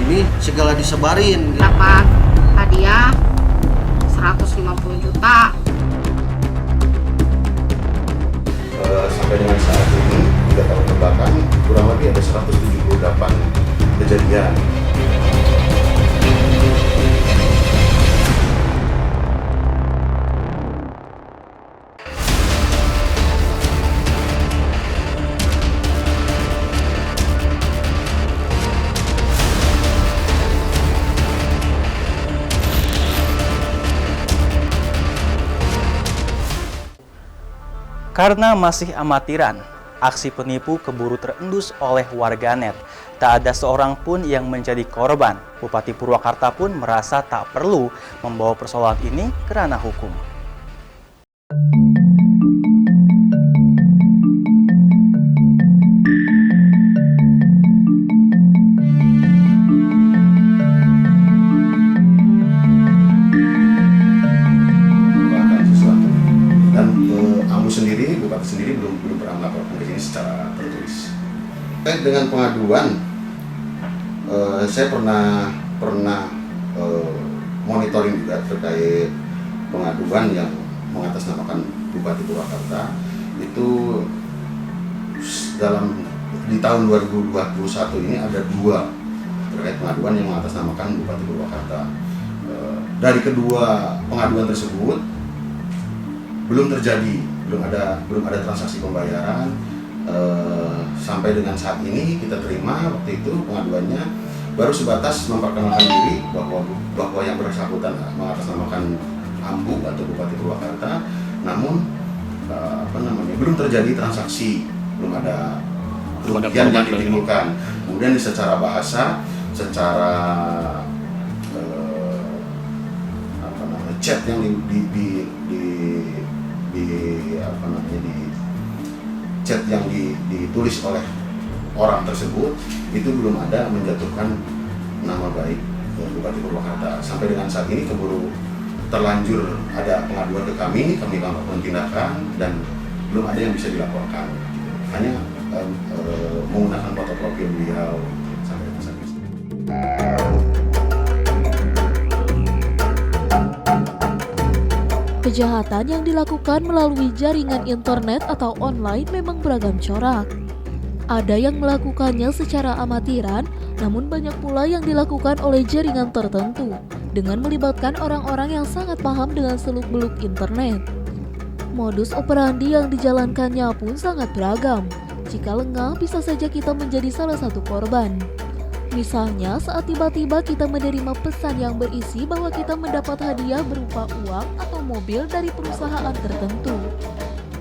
ini segala disebarin. Dapat hadiah 150 juta. Sampai dengan saat ini 3 tahun kebelakang kurang lebih ada 178 kejadian. Karena masih amatiran, aksi penipu keburu terendus oleh warganet. Tak ada seorang pun yang menjadi korban. Bupati Purwakarta pun merasa tak perlu membawa persoalan ini ke ranah hukum. Bupati sendiri belum pernah melaporkan ke sini secara tertulis. Terkait dengan pengaduan, saya pernah monitoring juga terkait pengaduan yang mengatasnamakan Bupati Purwakarta. Itu di tahun 2021 ini ada 2 terkait pengaduan yang mengatasnamakan Bupati Purwakarta. Dari kedua pengaduan tersebut belum ada transaksi pembayaran. Sampai dengan saat ini kita terima waktu itu pengaduannya baru sebatas memperkenalkan diri bahwa yang bersangkutan mengatasnamakan Ambu atau Bupati Purwakarta, namun belum terjadi transaksi, belum ada kerugian yang ditimbulkan. Kemudian secara bahasa, secara chat yang chat yang ditulis oleh orang tersebut itu belum ada menjatuhkan nama baik Bupati Purwakarta. Sampai dengan saat ini keburu terlanjur ada pengaduan ke kami lakukan tindakan dan belum ada yang bisa dilaporkan. Hanya menggunakan foto profil beliau sampai ke sana. Kejahatan yang dilakukan melalui jaringan internet atau online memang beragam corak. Ada yang melakukannya secara amatiran, namun banyak pula yang dilakukan oleh jaringan tertentu dengan melibatkan orang-orang yang sangat paham dengan seluk-beluk internet. Modus operandi yang dijalankannya pun sangat beragam. Jika lengah, bisa saja kita menjadi salah satu korban. Misalnya saat tiba-tiba kita menerima pesan yang berisi bahwa kita mendapat hadiah berupa uang atau mobil dari perusahaan tertentu.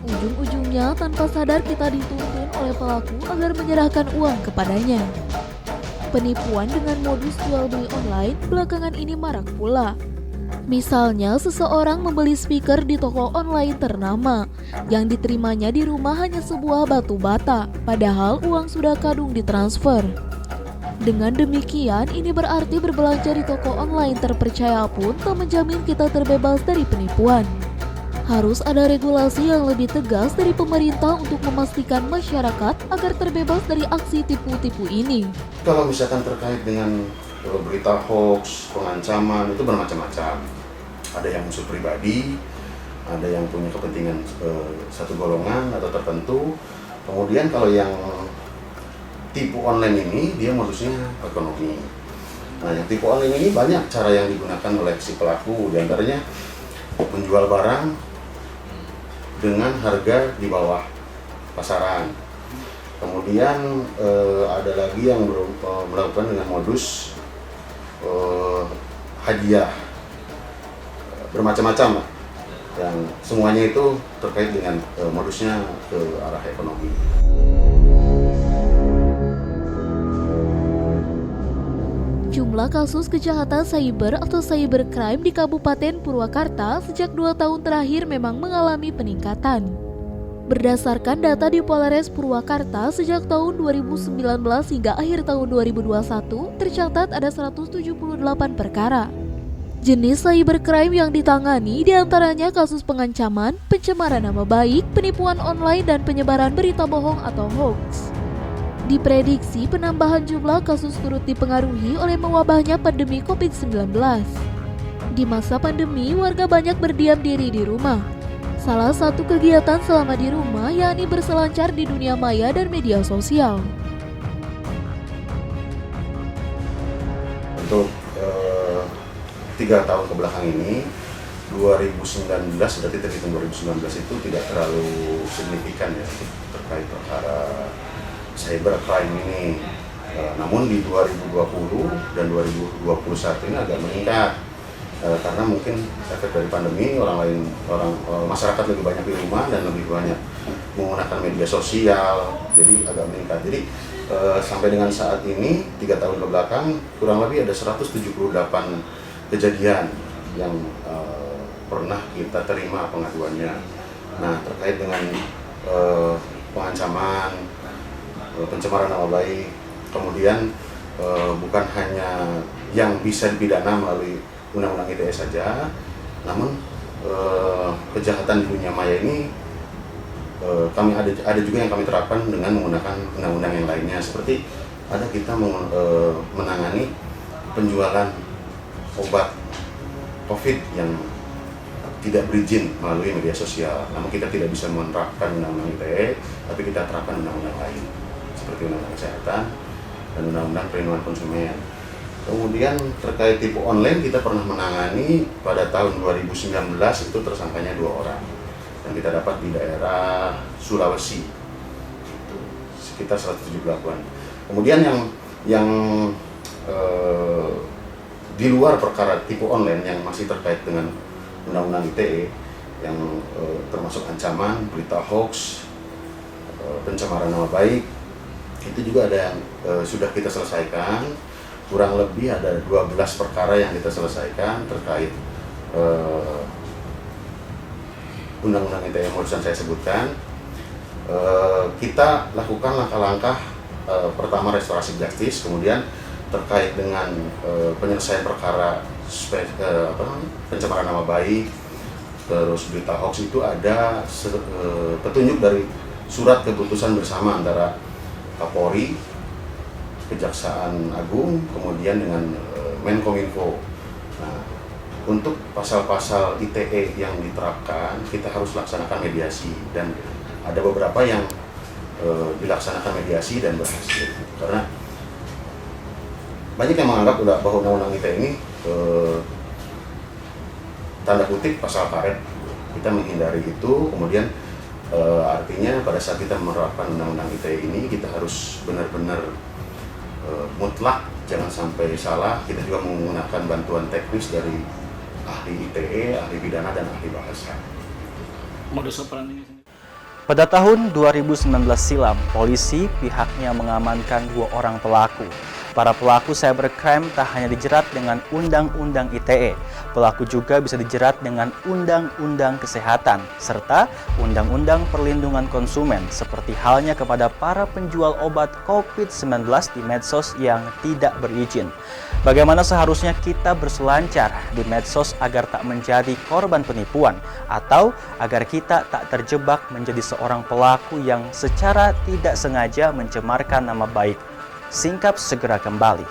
Ujung-ujungnya tanpa sadar kita dituntun oleh pelaku agar menyerahkan uang kepadanya. Penipuan dengan modus jual beli online belakangan ini marak pula. Misalnya seseorang membeli speaker di toko online ternama. Yang diterimanya di rumah hanya sebuah batu bata, padahal uang sudah kadung ditransfer. Dengan demikian, ini berarti berbelanja di toko online terpercaya pun tak menjamin kita terbebas dari penipuan. Harus ada regulasi yang lebih tegas dari pemerintah untuk memastikan masyarakat agar terbebas dari aksi tipu-tipu ini. Kalau misalkan terkait dengan berita hoax, pengancaman, itu bermacam-macam. Ada yang musuh pribadi, ada yang punya kepentingan satu golongan atau tertentu. Kemudian kalau yang tipu online ini dia modusnya ekonomi. Nah, yang tipu online ini banyak cara yang digunakan oleh si pelaku, diantaranya menjual barang dengan harga di bawah pasaran. Kemudian ada lagi yang melakukan dengan modus hadiah, bermacam-macam lah. Yang semuanya itu terkait dengan modusnya ke arah ekonomi. Jumlah kasus kejahatan cyber atau cybercrime di Kabupaten Purwakarta sejak 2 tahun terakhir memang mengalami peningkatan. Berdasarkan data di Polres Purwakarta sejak tahun 2019 hingga akhir tahun 2021, tercatat ada 178 perkara. Jenis cybercrime yang ditangani diantaranya kasus pengancaman, pencemaran nama baik, penipuan online, dan penyebaran berita bohong atau hoax. Diprediksi penambahan jumlah kasus turut dipengaruhi oleh mewabahnya pandemi COVID-19. Di masa pandemi, warga banyak berdiam diri di rumah. Salah satu kegiatan selama di rumah yakni berselancar di dunia maya dan media sosial. Untuk 3 tahun kebelakang ini, 2019 sudah kita hitung 2019 itu tidak terlalu signifikan ya terkait perkara cybercrime ini. Namun di 2020 dan 2021 ini agak meningkat karena mungkin efek dari pandemi, masyarakat lebih banyak di rumah dan lebih banyak menggunakan media sosial, jadi agak meningkat. Jadi sampai dengan saat ini 3 tahun ke belakang kurang lebih ada 178 kejadian yang pernah kita terima pengaduannya. Nah, terkait dengan pengancaman, pencemaran nama baik, kemudian bukan hanya yang bisa dipidana melalui Undang-Undang ITE saja, namun kejahatan di dunia maya ini kami ada juga yang kami terapkan dengan menggunakan undang-undang yang lainnya, seperti ada kita menangani penjualan obat COVID yang tidak berizin melalui media sosial. Namun kita tidak bisa menerapkan undang-undang ITE, tapi kita terapkan undang-undang lain seperti undang-undang kesehatan dan undang-undang perlindungan konsumen. Kemudian terkait tipu online kita pernah menangani pada tahun 2019 itu tersangkanya 2 orang yang kita dapat di daerah Sulawesi sekitar 178. Kemudian yang di luar perkara tipu online yang masih terkait dengan Undang-Undang ITE yang termasuk ancaman, berita hoax, pencemaran nama baik, itu juga ada yang sudah kita selesaikan. Kurang lebih ada 12 perkara yang kita selesaikan terkait Undang-Undang ITE yang barusan saya sebutkan. Kita lakukan langkah-langkah pertama restorasi justice, kemudian terkait dengan penyelesaian perkara pencemaran nama baik, terus berita hoax itu ada petunjuk dari surat keputusan bersama antara Kapolri, Kejaksaan Agung, kemudian dengan Menkominfo. Nah, untuk pasal-pasal ITE yang diterapkan, kita harus laksanakan mediasi, dan ada beberapa yang dilaksanakan mediasi dan berhasil. Karena banyak yang menganggap bahwa undang-undang ITE ini tanda kutip pasal karet. Kita menghindari itu, kemudian artinya pada saat kita menerapkan undang-undang ITE ini kita harus benar-benar mutlak, jangan sampai salah. Kita juga menggunakan bantuan teknis dari ahli ITE, ahli pidana, dan ahli bahasa. Pada tahun 2019 silam, polisi pihaknya mengamankan 2 orang pelaku. Para pelaku cybercrime tak hanya dijerat dengan Undang-Undang ITE, pelaku juga bisa dijerat dengan Undang-Undang Kesehatan, serta Undang-Undang Perlindungan Konsumen, seperti halnya kepada para penjual obat COVID-19 di medsos yang tidak berizin. Bagaimana seharusnya kita berselancar di medsos agar tak menjadi korban penipuan, atau agar kita tak terjebak menjadi seorang pelaku yang secara tidak sengaja mencemarkan nama baik. Singkap segera kembali.